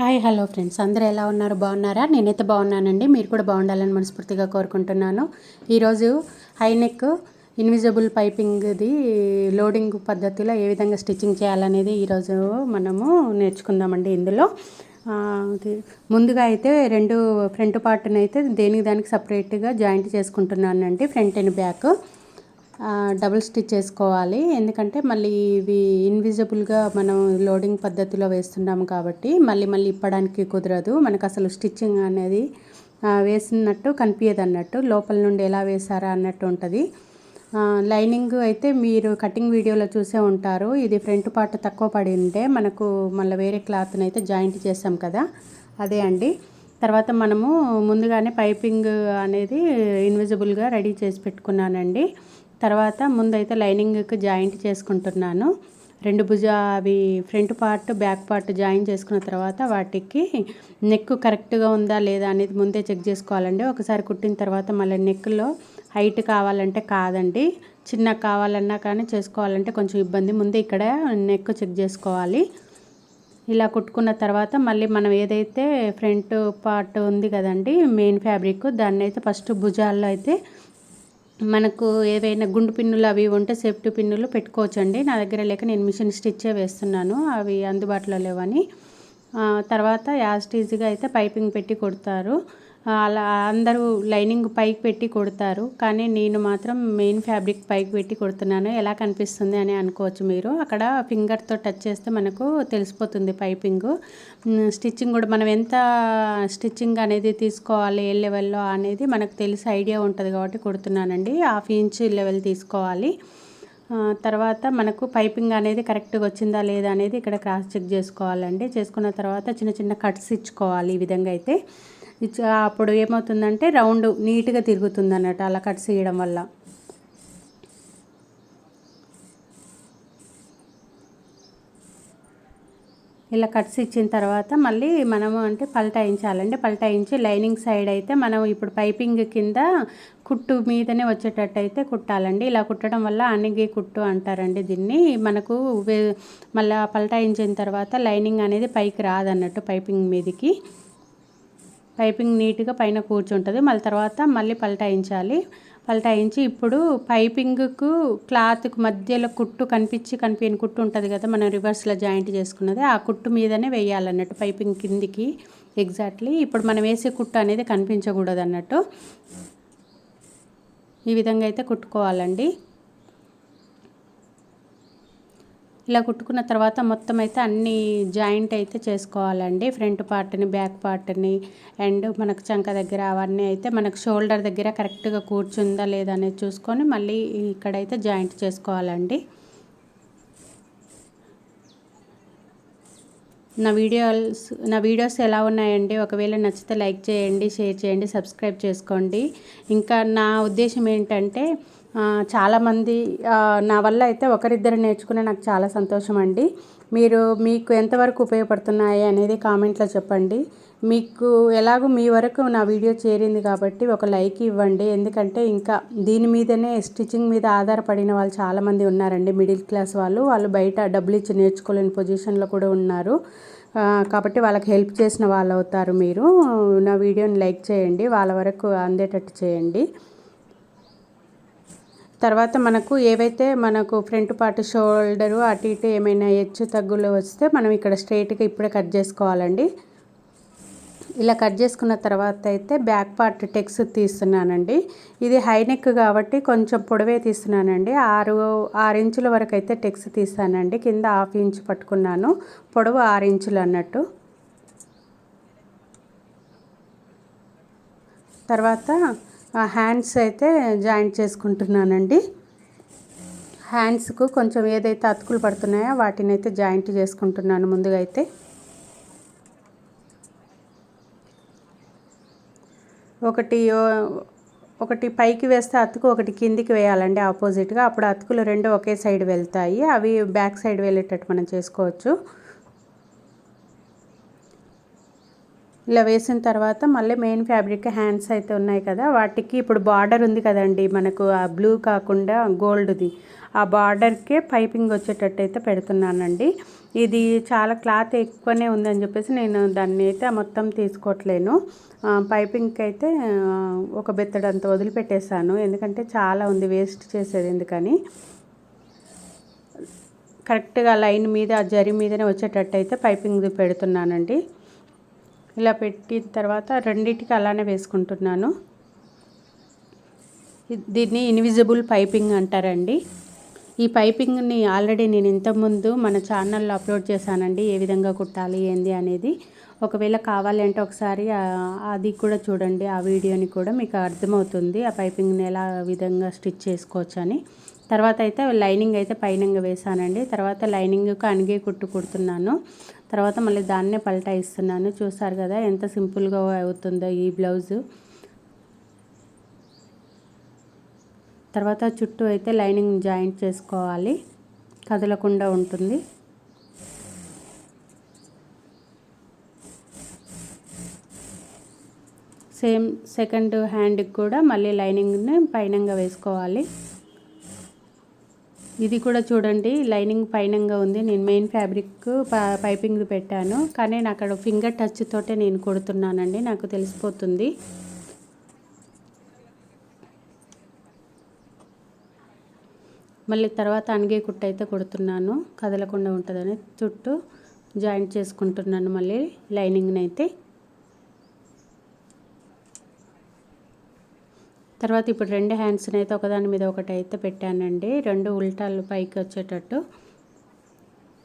Hi hello friends, అందరూ ఎలా ఉన్నారు? బాగున్నారా? నేనైతే బాగున్నానండి. మీరు కూడా బాగుండాలని మనస్ఫూర్తిగా కోరుకుంటున్నాను. ఈరోజు హైనెక్ ఇన్విజిబుల్ పైపింగ్ది లోడింగ్ పద్ధతిలో ఏ విధంగా స్టిచ్చింగ్ చేయాలనేది ఈరోజు మనము నేర్చుకుందామండి. ఇందులో ముందుగా అయితే రెండు ఫ్రంట్ పార్ట్ని అయితే దానికి సపరేట్గా జాయింట్ చేసుకుంటున్నానండి. Front and back double stitch చేసుకోవాలి. ఎందుకంటే మళ్ళీ ఇవి ఇన్విజిబుల్గా మనం లోడింగ్ పద్ధతిలో వేస్తున్నాము కాబట్టి మళ్ళీ ఇప్పడానికి కుదరదు. మనకు అసలు స్టిచ్చింగ్ అనేది వేసినట్టు కనిపించదు అన్నట్టు, లోపల నుండి ఎలా వేసారా అన్నట్టు ఉంటుంది. లైనింగ్ అయితే మీరు కటింగ్ వీడియోలో చూసే ఉంటారు. ఇది ఫ్రంట్ పార్ట్ తక్కువ పడి ఉంటే మనకు మళ్ళీ వేరే క్లాత్ని అయితే జాయింట్ చేసాం కదా, అదే అండి. తర్వాత మనము ముందుగానే పైపింగ్ అనేది ఇన్విజిబుల్గా రెడీ చేసి పెట్టుకున్నానండి. తర్వాత ముందైతే లైనింగ్కి జాయింట్ చేసుకుంటున్నాను. రెండు అవి front part back part join చేసుకున్న తర్వాత వాటికి నెక్ కరెక్ట్గా ఉందా లేదా అనేది ముందే చెక్ చేసుకోవాలండి. ఒకసారి కుట్టిన తర్వాత మళ్ళీ నెక్లో హైట్ కావాలంటే కాదండి, చిన్న కావాలన్నా కానీ చేసుకోవాలంటే కొంచెం ఇబ్బంది. ముందే ఇక్కడ నెక్ చెక్ చేసుకోవాలి. ఇలా కుట్టుకున్న తర్వాత మళ్ళీ మనం ఏదైతే ఫ్రంట్ పార్ట్ ఉంది కదండి, మెయిన్ ఫ్యాబ్రిక్, దాన్ని అయితే ఫస్ట్ భుజాల్లో అయితే మనకు ఏవైనా గుండు పిన్నులు అవి ఉంటే సేఫ్టీ పిన్నులు పెట్టుకోవచ్చండి. నా దగ్గర లేక నేను మిషన్ స్టిచ్చే వేస్తున్నాను, అవి అందుబాటులో లేవని. తర్వాత యాస్టీజ్గా అయితే పైపింగ్ పెట్టి కొడతారు. అలా అందరూ లైనింగ్ పైకి పెట్టి కొడతారు, కానీ నేను మాత్రం మెయిన్ ఫ్యాబ్రిక్ పైకి పెట్టి కొడుతున్నాను. ఎలా కనిపిస్తుంది అని అనుకోవచ్చు మీరు. అక్కడ ఫింగర్తో టచ్ చేస్తే మనకు తెలిసిపోతుంది పైపింగ్. స్టిచ్చింగ్ కూడా మనం ఎంత స్టిచ్చింగ్ అనేది తీసుకోవాలి ఏ లెవెల్లో అనేది మనకు తెలిసి ఐడియా ఉంటుంది కాబట్టి కొడుతున్నానండి. 1/2 ఇంచ్ లెవెల్ తీసుకోవాలి. తర్వాత మనకు పైపింగ్ అనేది కరెక్ట్గా వచ్చిందా లేదా అనేది ఇక్కడ క్రాస్ చెక్ చేసుకోవాలండి. చేసుకున్న తర్వాత చిన్న కట్స్ ఇచ్చుకోవాలి. ఈ విధంగా అయితే అప్పుడు ఏమవుతుందంటే రౌండ్ నీట్గా తిరుగుతుంది అన్నట్టు, అలా కట్స్ వేయడం వల్ల. ఇలా కట్స్ ఇచ్చిన తర్వాత మళ్ళీ మనము అంటే పల్టాయించాలండి. పల్టాయించి లైనింగ్ సైడ్ అయితే మనం ఇప్పుడు పైపింగ్ కింద కుట్టు మీదనే వచ్చేటట్టు అయితే కుట్టాలండి. ఇలా కుట్టడం వల్ల అణిగి కుట్టు అంటారండి దీన్ని. మనకు మళ్ళీ పల్టాయించిన తర్వాత లైనింగ్ అనేది పైకి రాదన్నట్టు, పైపింగ్ మీదకి పైపింగ్ నీట్గా పైన కూర్చుంటుంది. మళ్ళీ పల్టాయించాలి. పల్టాయించి ఇప్పుడు పైపింగ్కు క్లాత్కు మధ్యలో కుట్టు కనిపించని కుట్టు ఉంటుంది కదా, మనం రివర్స్లో జాయింట్ చేసుకున్నది, ఆ కుట్టు మీదనే వేయాలన్నట్టు పైపింగ్ కిందికి ఎగ్జాక్ట్లీ. ఇప్పుడు మనం వేసే కుట్టు అనేది కనిపించకూడదు అన్నట్టు. ఈ విధంగా అయితే కుట్టుకోవాలండి. ఇలా కుట్టుకున్న తర్వాత మొత్తం అయితే అన్ని జాయింట్ అయితే చేసుకోవాలండి. ఫ్రంట్ పార్ట్ని బ్యాక్ పార్ట్ని అండ్ మనకు చంక దగ్గర అవన్నీ అయితే మనకు షోల్డర్ దగ్గర కరెక్ట్గా కూర్చుందా లేదా అనేది చూసుకొని మళ్ళీ ఇక్కడైతే జాయింట్ చేసుకోవాలండి. నా వీడియోస్ ఎలా ఉన్నాయండి? ఒకవేళ నచ్చితే లైక్ చేయండి, షేర్ చేయండి, సబ్స్క్రైబ్ చేసుకోండి. ఇంకా నా ఉద్దేశం ఏంటంటే చాలామంది నా వల్ల అయితే ఒకరిద్దరు నేర్చుకునే నాకు చాలా సంతోషం అండి. మీకు ఎంతవరకు ఉపయోగపడుతున్నాయి అనేది కామెంట్లో చెప్పండి. మీకు ఎలాగో మీ వరకు నా వీడియో చేరింది కాబట్టి ఒక లైక్ ఇవ్వండి. ఎందుకంటే ఇంకా దీని మీదనే స్టిచ్చింగ్ మీద ఆధారపడిన వాళ్ళు చాలామంది ఉన్నారండి. మిడిల్ క్లాస్ వాళ్ళు బయట డబ్బులు ఇచ్చి నేర్చుకోలేని పొజిషన్లో కూడా ఉన్నారు. కాబట్టి వాళ్ళకి హెల్ప్ చేసిన వాళ్ళు అవుతారు. మీరు నా వీడియోని లైక్ చేయండి, వాళ్ళ వరకు అందేటట్టు చేయండి. తర్వాత ఏవైతే మనకు ఫ్రంట్ పార్ట్ షోల్డరు అటు ఇటు ఏమైనా హెచ్చు తగ్గులు వస్తే మనం ఇక్కడ స్ట్రైట్గా ఇప్పుడే కట్ చేసుకోవాలండి. ఇలా కట్ చేసుకున్న తర్వాత అయితే బ్యాక్ పార్ట్ టెక్స్ తీస్తున్నానండి. ఇది హై నెక్ కాబట్టి కొంచెం పొడవే తీస్తున్నానండి. 6 ఇంచుల వరకు అయితే టెక్స్ తీస్తానండి. కింద 1/2 ఇంచ్ పట్టుకున్నాను, పొడవు 6 ఇంచులు అన్నట్టు. తర్వాత హ్యాండ్స్ అయితే జాయింట్ చేసుకుంటున్నానండి. హ్యాండ్స్కు కొంచెం ఏదైతే అతుకులు పడుతున్నాయో వాటిని అయితే జాయింట్ చేసుకుంటున్నాను. ముందుగా అయితే ఒకటి పైకి వేస్తే అతుకు, ఒకటి కిందికి వేయాలండి ఆపోజిట్గా. అప్పుడు అతుకులు రెండు ఒకే సైడ్ వెళ్తాయి. అవి బ్యాక్ సైడ్ వెళ్ళేటట్టు మనం చేసుకోవచ్చు. ఇలా వేసిన తర్వాత మళ్ళీ మెయిన్ ఫ్యాబ్రిక్ హ్యాండ్స్ అయితే ఉన్నాయి కదా, వాటికి ఇప్పుడు బార్డర్ ఉంది కదండి మనకు, ఆ బ్లూ కాకుండా గోల్డ్ది, ఆ బార్డర్కే పైపింగ్ వచ్చేటట్టు అయితే పెడుతున్నానండి. ఇది చాలా క్లాత్ ఎక్కువనే ఉందని చెప్పేసి నేను దాన్ని అయితే మొత్తం తీసుకోవట్లేను. పైపింగ్కి అయితే ఒక బెత్తడంత వదిలిపెట్టేసాను, ఎందుకంటే చాలా ఉంది, వేస్ట్ చేసేది ఎందుకని. కరెక్ట్గా లైన్ మీద జరి మీదనే వచ్చేటట్టు అయితే పైపింగ్ పెడుతున్నానండి. ఇలా పెట్టిన తర్వాత రెండింటికి అలానే వేసుకుంటున్నాను. దీన్ని ఇన్విజిబుల్ పైపింగ్ అంటారండి. ఈ పైపింగ్ని ఆల్రెడీ నేను ఇంతకుముందు మన ఛానల్లో అప్లోడ్ చేశానండి, ఏ విధంగా కుట్టాలి ఏంది అనేది. ఒకవేళ కావాలి అంటే ఒకసారి అది కూడా చూడండి, ఆ వీడియోని కూడా మీకు అర్థమవుతుంది ఆ పైపింగ్ని ఎలా విధంగా స్టిచ్ చేసుకోవచ్చు అని. తర్వాత అయితే లైనింగ్ అయితే పైనంగా వేసానండి. తర్వాత లైనింగ్కి అణిగే కుట్టు కుడుతున్నాను. తర్వాత మళ్ళీ దాన్నే పల్టా ఇస్తున్నాను. చూసారు కదా ఎంత సింపుల్గా అవుతుందో ఈ బ్లౌజు. తర్వాత చుట్టూ అయితే లైనింగ్ జాయింట్ చేసుకోవాలి, కదలకుండా ఉంటుంది. సేమ్ సెకండ్ హ్యాండ్కి కూడా మళ్ళీ లైనింగ్ని పైనంగా వేసుకోవాలి. ఇది కూడా చూడండి లైనింగ్ పైనంగా ఉంది. నేను మెయిన్ ఫ్యాబ్రిక్ పైపింగ్ పెట్టాను, కానీ నాకు అక్కడ ఫింగర్ టచ్ తోటే నేను కుడుతున్నానండి, నాకు తెలిసిపోతుంది. మళ్ళీ తర్వాత అణిగే కుట్టు అయితే కుడుతున్నాను, కదలకుండా ఉంటుందని. చుట్టూ జాయింట్ చేసుకుంటున్నాను మళ్ళీ లైనింగ్ని అయితే. తర్వాత ఇప్పుడు రెండు హ్యాండ్స్ని అయితే ఒకదాని మీద ఒకటి అయితే పెట్టానండి, రెండు ఉల్టాలు పైకి వచ్చేటట్టు,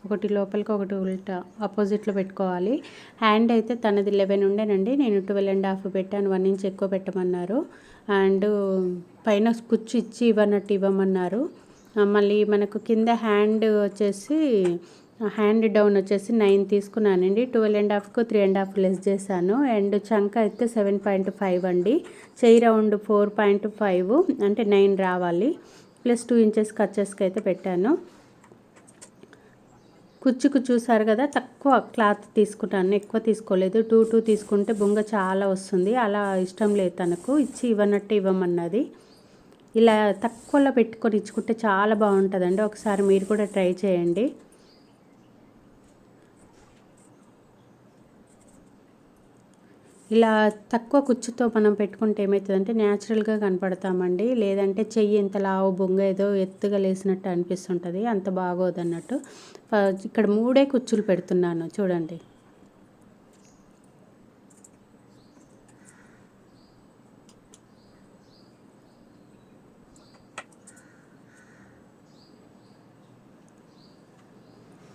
ఒకటి లోపలికి ఒకటి ఉల్టా ఆపోజిట్లో పెట్టుకోవాలి. హ్యాండ్ అయితే తనది 11 ఉండేనండి, నేను 12.5 పెట్టాను, 1 ఇంచ్ ఎక్కువ పెట్టమన్నారు. అండ్ పైన కుచ్చు ఇచ్చి ఇవ్వనట్టు ఇవ్వమన్నారు. మళ్ళీ మనకు కింద హ్యాండ్ వచ్చేసి హ్యాండ్ డౌన్ వచ్చేసి 9 తీసుకున్నానండి. 12.5కు 3.5 లెస్ చేశాను. అండ్ చంక అయితే 7.5 అండి. చెయ్యి రౌండ్ 4.5 అంటే 9 రావాలి. ప్లస్ 2 ఇంచెస్ కచ్చెస్కి అయితే పెట్టాను. కుచ్చుకు చూసారు కదా, తక్కువ క్లాత్ తీసుకుంటాను, ఎక్కువ తీసుకోలేదు. 2 తీసుకుంటే బొంగ చాలా వస్తుంది, అలా ఇష్టం లేదు తనకు, ఇచ్చి ఇవ్వనట్టు ఇవ్వమన్నది. ఇలా తక్కువలో పెట్టుకొని ఇచ్చుకుంటే చాలా బాగుంటుందండి, ఒకసారి మీరు కూడా ట్రై చేయండి. ఇలా తక్కువ కుచ్చుతో మనం పెట్టుకుంటే ఏమవుతుందంటే న్యాచురల్గా కనపడతామండి, లేదంటే చెయ్యి ఎంత లావు బొంగ ఏదో ఎత్తుగా లేసినట్టు అనిపిస్తుంటుంది, అంత బాగోదు అన్నట్టు. ఇక్కడ 3 కుచ్చులు పెడుతున్నాను చూడండి.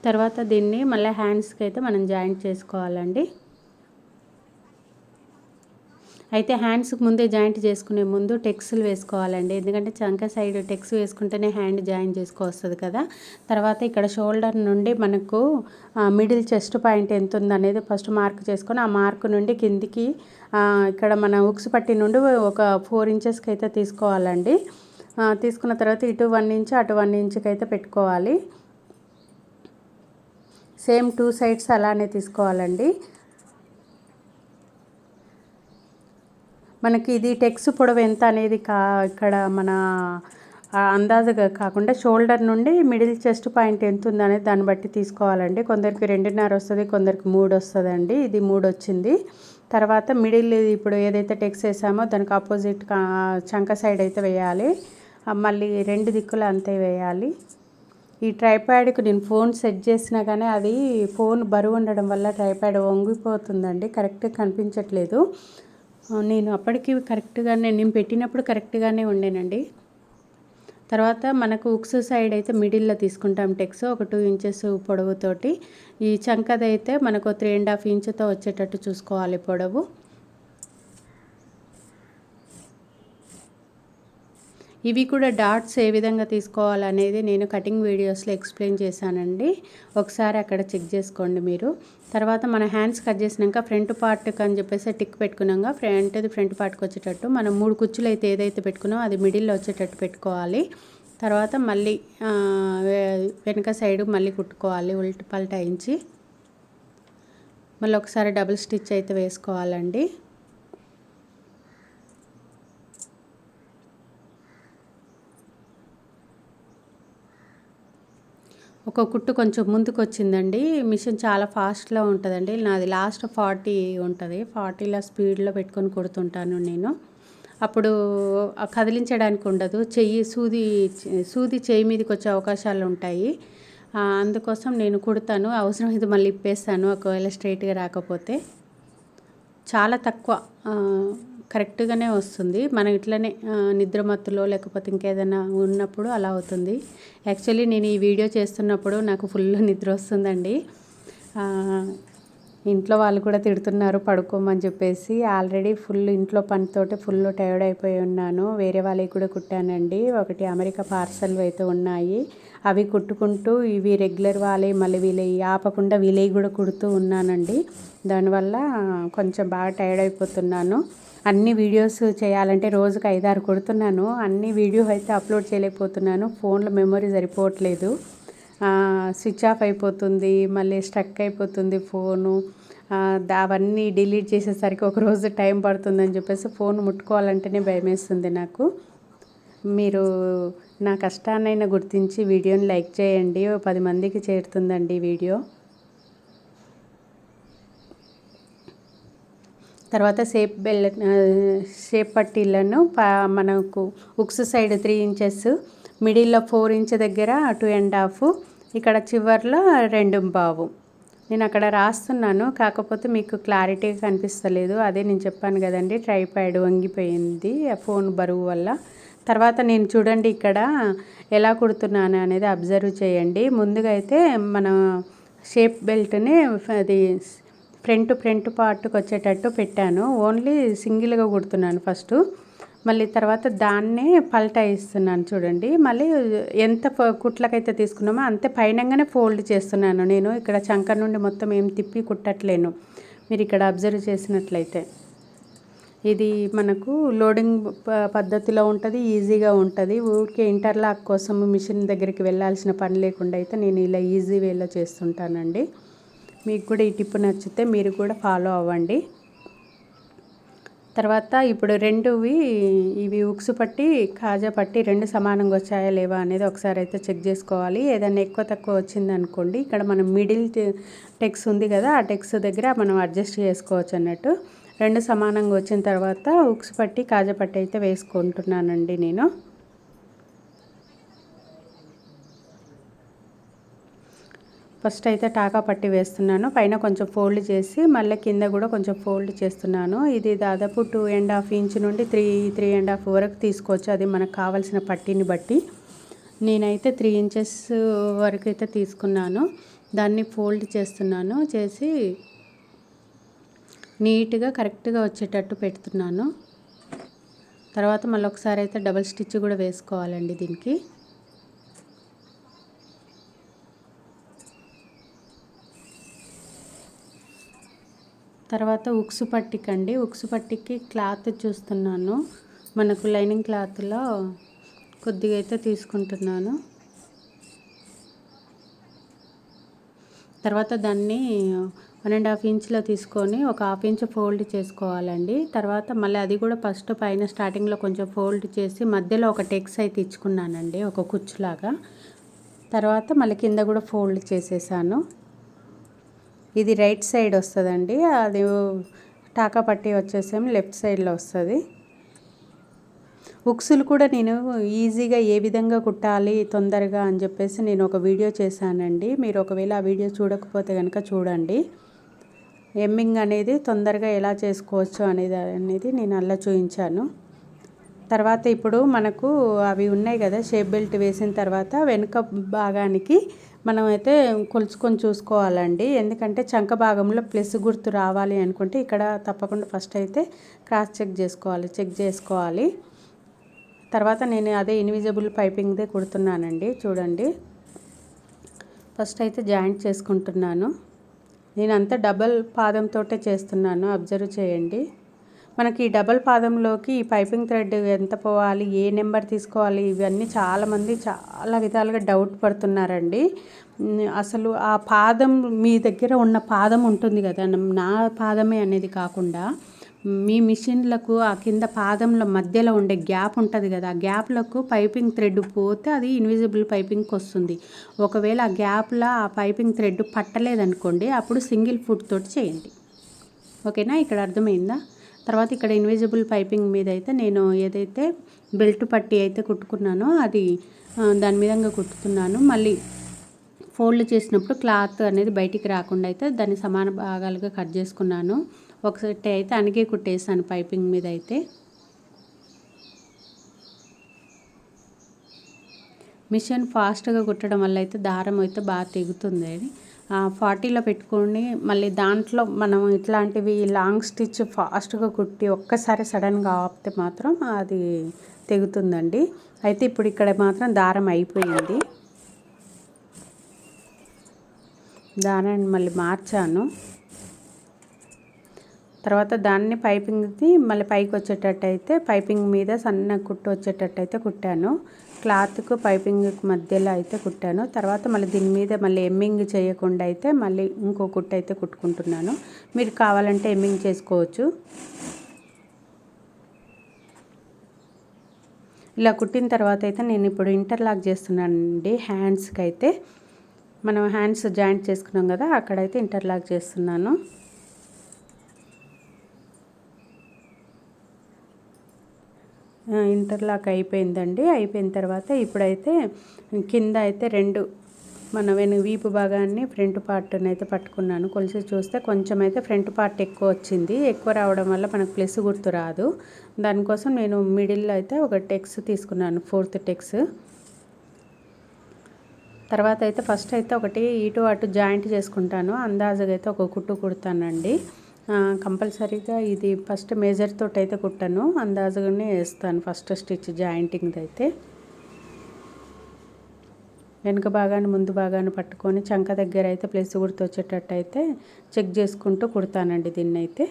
తర్వాత దీన్ని మళ్ళీ హ్యాండ్స్కి అయితే మనం జాయింట్ చేసుకోవాలండి. అయితే హ్యాండ్స్కి ముందే జాయింట్ చేసుకునే ముందు టెక్స్లు వేసుకోవాలండి, ఎందుకంటే చంక సైడ్ టెక్స్ వేసుకుంటేనే హ్యాండ్ జాయింట్ చేసుకోవస్తుంది కదా. తర్వాత ఇక్కడ షోల్డర్ నుండి మనకు మిడిల్ చెస్ట్ పాయింట్ ఎంత ఉందనేది ఫస్ట్ మార్క్ చేసుకొని, ఆ మార్క్ నుండి కిందికి ఇక్కడ మన ఉక్స్ పట్టి నుండి ఒక 4 ఇంచెస్కి అయితే తీసుకోవాలండి. తీసుకున్న తర్వాత ఇటు 1 ఇంచ్ అటు 1 ఇంచ్కి అయితే పెట్టుకోవాలి. సేమ్ 2 సైడ్స్ అలానే తీసుకోవాలండి. మనకి ఇది టెక్స్ పొడవు ఎంత అనేది ఇక్కడ మన అందాజుగా కాకుండా షోల్డర్ నుండి మిడిల్ చెస్ట్ పాయింట్ ఎంత ఉందనేది దాన్ని బట్టి తీసుకోవాలండి. కొందరికి 2.5 వస్తుంది, కొందరికి 3 వస్తుందండి. ఇది 3 వచ్చింది. తర్వాత మిడిల్ ఇప్పుడు ఏదైతే టెక్స్ వేసామో దానికి ఆపోజిట్ చంక సైడ్ అయితే వేయాలి, మళ్ళీ 2 దిక్కులు అంతే వేయాలి. ఈ ట్రైప్యాడ్కి నేను ఫోన్ సెట్ చేసినా కానీ అది ఫోన్ బరువు ఉండడం వల్ల ట్రైప్యాడ్ వంగిపోతుందండి, కరెక్ట్గా కనిపించట్లేదు. నేను అప్పటికి కరెక్ట్గానే నేను పెట్టినప్పుడు కరెక్ట్గానే ఉండేనండి. తర్వాత మనకు ఉక్స్ సైడ్ అయితే మిడిల్లో తీసుకుంటాం టెక్స్, ఒక 2 ఇంచెస్ పొడవుతోటి. ఈ చంకదైతే మనకు 3.5 ఇంచుతో వచ్చేటట్టు చూసుకోవాలి పొడవు. ఇవి కూడా డాట్స్ ఏ విధంగా తీసుకోవాలనేది నేను కటింగ్ వీడియోస్లో ఎక్స్ప్లెయిన్ చేశానండి, ఒకసారి అక్కడ చెక్ చేసుకోండి మీరు. తర్వాత మన హ్యాండ్స్ కట్ చేసినాక ఫ్రంట్ పార్ట్కి అని చెప్పేసి టిక్ పెట్టుకున్నాక ఫ్రంట్ పార్ట్కి వచ్చేటట్టు మనం 3 కుచ్చులు అయితే ఏదైతే పెట్టుకున్నామో అది మిడిల్లో వచ్చేటట్టు పెట్టుకోవాలి. తర్వాత మళ్ళీ వెనక సైడ్ మళ్ళీ కుట్టుకోవాలి పల్టాయించి. మళ్ళీ ఒకసారి డబుల్ స్టిచ్ అయితే వేసుకోవాలండి. ఒక కుట్టు కొంచెం ముందుకు వచ్చిందండి. మిషన్ చాలా ఫాస్ట్‌లో ఉంటదండి. నాది లాస్ట్ 40 ఉంటది. 40లో స్పీడ్‌లో పెట్టుకొని కుడుతుంటాను నేను. అప్పుడు కదిలించడానికి ఉండదు. సూది చెయ్యి మీదకొచ్చే అవకాశాలుంటాయి. అందుకోసం నేను కుడతాను. అవసరమైతే మళ్ళీ ఇప్పేస్తాను ఒకవేళ స్ట్రెయిట్‌గా రాకపోతే. చాలా తక్కువ కరెక్ట్‌గానే వస్తుంది. మనం ఇట్లనే నిద్ర మత్తులో లేకపోతే ఇంకేదైనా ఉన్నప్పుడు అలా అవుతుంది. యాక్చువల్లీ నేను ఈ వీడియో చేస్తున్నప్పుడు నాకు ఫుల్ నిద్ర వస్తుందండి. ఇంట్లో వాళ్ళు కూడా తిడుతున్నారు పడుకోమని చెప్పేసి. ఆల్రెడీ ఫుల్ ఇంట్లో పనితోటి ఫుల్ టైర్డ్ అయిపోయి ఉన్నాను. వేరే వాళ్ళకి కూడా కుట్టానండి. ఒకటి అమెరికా పార్సల్ అయితే ఉన్నాయి. అవి కుట్టుకుంటూ ఇవి రెగ్యులర్ వాళ్ళవి మళ్ళీ వీళ్ళవి ఆపకుండా వీళ్ళవి కూడా కుడుతూ ఉన్నానండి. దానివల్ల కొంచెం బాగా టైర్డ్ అయిపోతున్నాను. అన్ని వీడియోస్ చేయాలంటే రోజుకి 5-6 కుడుతున్నాను. అన్ని వీడియో అయితే అప్లోడ్ చేయలేకపోతున్నాను. ఫోన్లో మెమరీ సరిపోవట్లేదు. స్విచ్ ఆఫ్ అయిపోతుంది, మళ్ళీ స్ట్రక్ అయిపోతుంది ఫోను. అవన్నీ డిలీట్ చేసేసరికి ఒకరోజు టైం పడుతుందని చెప్పేసి ఫోన్ ముట్టుకోవాలంటేనే భయమేస్తుంది నాకు. మీరు నా కష్టాన్నైనా గుర్తించి వీడియోని లైక్ చేయండి. 10 మందికి చేరుతుందండి వీడియో. తర్వాత షేప్ పట్టీలను మనకు ఉక్స్ సైడ్ 3 ఇంచెస్, మిడిల్లో 4 ఇంచ్ దగ్గర 2.5, ఇక్కడ చివర్లో 2.5. నేను అక్కడ రాస్తున్నాను, కాకపోతే మీకు క్లారిటీగా కనిపిస్తలేదు. అదే నేను చెప్పాను కదండి, ట్రైపాడ్ వంగిపోయింది ఫోన్ బరువు వల్ల. తర్వాత నేను చూడండి ఇక్కడ ఎలా కుడుతున్నాను అనేది అబ్జర్వ్ చేయండి. ముందుగా అయితే మన షేప్ బెల్ట్ని అది ఫ్రంట్ పార్ట్కి వచ్చేటట్టు పెట్టాను. ఓన్లీ సింగిల్గా కుడుతున్నాను ఫస్ట్. మళ్ళీ తర్వాత దాన్నే పల్టా ఇస్తున్నాను చూడండి. మళ్ళీ ఎంత కుట్లకైతే తీసుకున్నామో అంతే పైనంగానే ఫోల్డ్ చేస్తున్నాను. నేను ఇక్కడ చంక నుండి మొత్తం ఏం తిప్పి కుట్టట్లేను. మీరు ఇక్కడ అబ్జర్వ్ చేసినట్లయితే ఇది మనకు లోడింగ్ పద్ధతిలో ఉంటుంది, ఈజీగా ఉంటుంది. ఊరికే ఇంటర్లాక్ కోసం మిషన్ దగ్గరికి వెళ్ళాల్సిన పని లేకుండా అయితే నేను ఇలా ఈజీ వేలో చేస్తుంటానండి. మీకు కూడా ఈ టిప్ నచ్చితే మీరు కూడా ఫాలో అవ్వండి. తర్వాత ఇప్పుడు ఇవి ఉక్సు పట్టి కాజా పట్టి 2 సమానంగా వచ్చాయా లేవా అనేది ఒకసారి అయితే చెక్ చేసుకోవాలి. ఏదైనా ఎక్కువ తక్కువ వచ్చిందనుకోండి, ఇక్కడ మనం మిడిల్ టెక్స్ ఉంది కదా, ఆ టెక్స్ దగ్గర మనం అడ్జస్ట్ చేసుకోవచ్చు అన్నట్టు. 2 సమానంగా వచ్చిన తర్వాత ఉక్సు పట్టి కాజా పట్టి అయితే వేసుకుంటున్నానండి నేను. ఫస్ట్ అయితే టాకా పట్టి వేస్తున్నాను. పైన కొంచెం ఫోల్డ్ చేసి మళ్ళీ కింద కూడా కొంచెం ఫోల్డ్ చేస్తున్నాను. ఇది దాదాపు 2.5 ఇంచ్ నుండి 3.5 వరకు తీసుకోవచ్చు. అది మనకు కావాల్సిన పట్టీని బట్టి. నేనైతే 3 ఇంచెస్ వరకు అయితే తీసుకున్నాను. దాన్ని ఫోల్డ్ చేస్తున్నాను. చేసి నీట్గా కరెక్ట్గా వచ్చేటట్టు పెడుతున్నాను. తర్వాత మళ్ళీ ఒకసారి అయితే డబల్ స్టిచ్ కూడా వేసుకోవాలండి దీనికి. తర్వాత ఉక్సు పట్టికి క్లాత్ చూస్తున్నాను. మనకు లైనింగ్ క్లాత్లో కొద్దిగా అయితే తీసుకుంటున్నాను. తర్వాత దాన్ని 1.5 ఇంచ్లో తీసుకొని ఒక 1/2 ఇంచ్ ఫోల్డ్ చేసుకోవాలండి. తర్వాత మళ్ళీ అది కూడా ఫస్ట్ పైన స్టార్టింగ్లో కొంచెం ఫోల్డ్ చేసి మధ్యలో ఒక టెక్స్ అయితే ఇచ్చుకున్నానండి, ఒక కుచ్చులాగా. తర్వాత మళ్ళీ కింద కూడా ఫోల్డ్ చేసేసాను. ఇది రైట్ సైడ్ వస్తుందండి, అది టాకా పట్టి వచ్చేసేమో లెఫ్ట్ సైడ్లో వస్తుంది. ఉక్సులు కూడా నేను ఈజీగా ఏ విధంగా కుట్టాలి తొందరగా అని చెప్పేసి నేను ఒక వీడియో చేశానండి. మీరు ఒకవేళ ఆ వీడియో చూడకపోతే కనుక చూడండి. ఎమ్మింగ్ అనేది తొందరగా ఎలా చేసుకోవచ్చు అనేది నేను అలా చూపించాను. తర్వాత ఇప్పుడు మనకు అవి ఉన్నాయి కదా, షేప్ బెల్ట్ వేసిన తర్వాత వెనుక భాగానికి మనం అయితే కొలుచుకొని చూసుకోవాలండి. ఎందుకంటే చంక భాగంలో ప్లస్ గుర్తు రావాలి అనుకుంటే ఇక్కడ తప్పకుండా ఫస్ట్ అయితే క్రాస్ చెక్ చేసుకోవాలి. తర్వాత నేను అదే ఇన్విజిబుల్ పైపింగ్దే కుడుతున్నానండి. చూడండి, ఫస్ట్ అయితే జాయింట్ చేసుకుంటున్నాను. నేనంతా డబల్ పాదంతో చేస్తున్నాను, అబ్జర్వ్ చేయండి. మనకి ఈ డబల్ పాదంలోకి ఈ పైపింగ్ థ్రెడ్ ఎంత పోవాలి, ఏ నెంబర్ తీసుకోవాలి, ఇవన్నీ చాలామంది చాలా విధాలుగా డౌట్ పడుతున్నారండి. అసలు ఆ పాదం మీ దగ్గర ఉన్న పాదం ఉంటుంది కదా, నా పాదమే అనేది కాకుండా మీ మిషన్లకు ఆ కింద పాదంలో మధ్యలో ఉండే గ్యాప్ ఉంటుంది కదా, ఆ గ్యాప్లకు పైపింగ్ థ్రెడ్ పోతే అది ఇన్విజిబుల్ పైపింగ్కి వస్తుంది. ఒకవేళ ఆ గ్యాప్లో ఆ పైపింగ్ థ్రెడ్ పట్టలేదనుకోండి, అప్పుడు సింగిల్ ఫుట్ తోటి చేయండి. ఓకేనా, ఇక్కడ అర్థమైందా? తర్వాత ఇక్కడ ఇన్విజిబుల్ పైపింగ్ మీద అయితే నేను ఏదైతే బెల్ట్ పట్టి అయితే కుట్టుకున్నానో అది దాని మీదంగా కుట్టుతున్నాను. మళ్ళీ ఫోల్డ్ చేసినప్పుడు క్లాత్ అనేది బయటికి రాకుండా అయితే దాన్ని సమాన భాగాలుగా కట్ చేసుకున్నాను. ఒకసారి అయితే అనిగే కుట్టేసాను పైపింగ్ మీద అయితే. మిషన్ ఫాస్ట్గా కుట్టడం వల్ల అయితే దారం అయితే బాగా తెగుతుంది. 40లో పెట్టుకొని మళ్ళీ దాంట్లో మనం ఇట్లాంటివి లాంగ్ స్టిచ్ ఫాస్ట్గా కుట్టి ఒక్కసారి సడన్గా ఆపితే మాత్రం అది తెగుతుందండి. అయితే ఇప్పుడు ఇక్కడ మాత్రం దారం అయిపోయింది. దారాన్ని మళ్ళీ మార్చాను. తర్వాత దాన్ని పైపింగ్ది మళ్ళీ పైకి వచ్చేటట్టు అయితే పైపింగ్ మీద సన్న కుట్టు వచ్చేటట్టు అయితే కుట్టాను. క్లాత్కు పైపింగ్కి మధ్యలో అయితే కుట్టాను. తర్వాత మళ్ళీ దీని మీద మళ్ళీ ఎమ్మింగ్ చేయకుండా అయితే మళ్ళీ ఇంకో కుట్టు అయితే కుట్టుకుంటున్నాను. మీరు కావాలంటే ఎమ్మింగ్ చేసుకోవచ్చు. ఇలా కుట్టిన తర్వాత అయితే నేను ఇప్పుడు ఇంటర్లాక్ చేస్తున్నానండి. హ్యాండ్స్కి అయితే మనం హ్యాండ్స్ జాయింట్ చేసుకున్నాం కదా, అక్కడైతే ఇంటర్లాక్ చేస్తున్నాను. ఇంటర్లాక్ అయిపోయిందండి. అయిపోయిన తర్వాత ఇప్పుడైతే కింద అయితే మన వీపు భాగాన్ని ఫ్రంట్ పార్ట్ని అయితే పట్టుకున్నాను. కొలిసి చూస్తే కొంచెం అయితే ఫ్రంట్ పార్ట్ ఎక్కువ వచ్చింది. ఎక్కువ రావడం వల్ల మనకు ప్లస్ గుర్తు రాదు. దానికోసం నేను మిడిల్లో అయితే ఒక టెక్స్ తీసుకున్నాను, 4th టెక్స్. తర్వాత అయితే ఫస్ట్ అయితే ఒకటి ఇటు అటు జాయింట్ చేసుకుంటాను. అందాజుగా అయితే ఒక కుట్టు కుడతానండి. కంపల్సరీగా ఇది ఫస్ట్ మేజర్ తోటి అయితే కుట్టాను, అందాజుగానే వేస్తాను ఫస్ట్ స్టిచ్ జాయింటింగ్ అయితే. వెనుక భాగాన్ని ముందు భాగాన్ని పట్టుకొని చంక దగ్గర అయితే ప్లస్ గుర్తు వచ్చేటట్టు అయితే చెక్ చేసుకుంటూ కుడతానండి దీన్ని అయితే.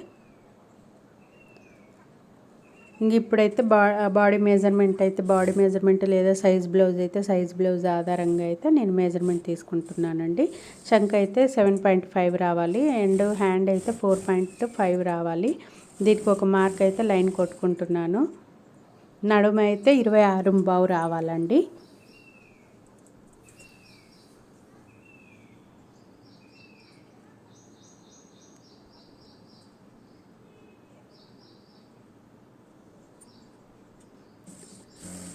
ఇంక ఇప్పుడైతే బాడీ మెజర్మెంట్ లేదా సైజ్ బ్లౌజ్ అయితే సైజ్ బ్లౌజ్ ఆధారంగా అయితే నేను మెజర్మెంట్ తీసుకుంటున్నానండి. చంక అయితే 7.5 రావాలి అండ్ హ్యాండ్ అయితే 4.5 రావాలి. దీనికి ఒక మార్క్ అయితే లైన్ కొట్టుకుంటున్నాను. నడుము అయితే 26.5 రావాలండి.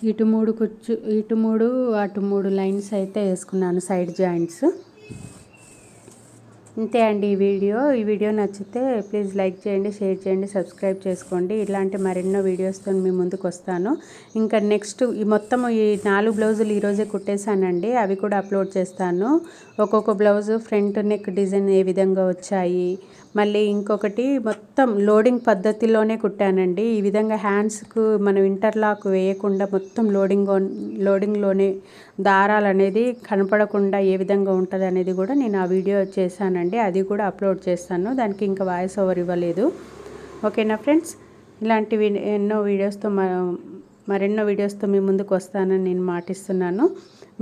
ఇటు 3 అటు 3 లైన్స్ అయితే వేసుకున్నాను, సైడ్ జాయింట్స్. ఇంతే అండి ఈ వీడియో నచ్చితే ప్లీజ్ లైక్ చేయండి, షేర్ చేయండి, సబ్స్క్రైబ్ చేసుకోండి. ఇలాంటి మరెన్నో వీడియోస్తో మీ ముందుకు వస్తాను. ఇంకా నెక్స్ట్ ఈ 4 బ్లౌజులు ఈరోజే కుట్టేశానండి, అవి కూడా అప్లోడ్ చేస్తాను. ఒక్కొక్క బ్లౌజు ఫ్రంట్ నెక్ డిజైన్ ఏ విధంగా వచ్చాయి, మళ్ళీ ఇంకొకటి మొత్తం లోడింగ్ పద్ధతిలోనే కుట్టానండి. ఈ విధంగా హ్యాండ్స్కు మనం ఇంటర్లాక్ వేయకుండా మొత్తం లోడింగ్లోనే దారాలు అనేది కనపడకుండా ఏ విధంగా ఉంటుంది అనేది కూడా నేను ఆ వీడియో చేశానండి. అది కూడా అప్లోడ్ చేస్తాను. దానికి ఇంకా వాయిస్ ఓవర్ ఇవ్వలేదు. ఓకేనా ఫ్రెండ్స్, ఇలాంటివి మరెన్నో వీడియోస్తో మీ ముందుకు వస్తానని నేను మాటిస్తున్నాను.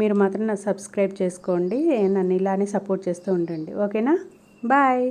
మీరు మాత్రం సబ్స్క్రైబ్ చేసుకోండి, నన్ను ఇలానే సపోర్ట్ చేస్తూ ఉండండి. ఓకేనా, బాయ్.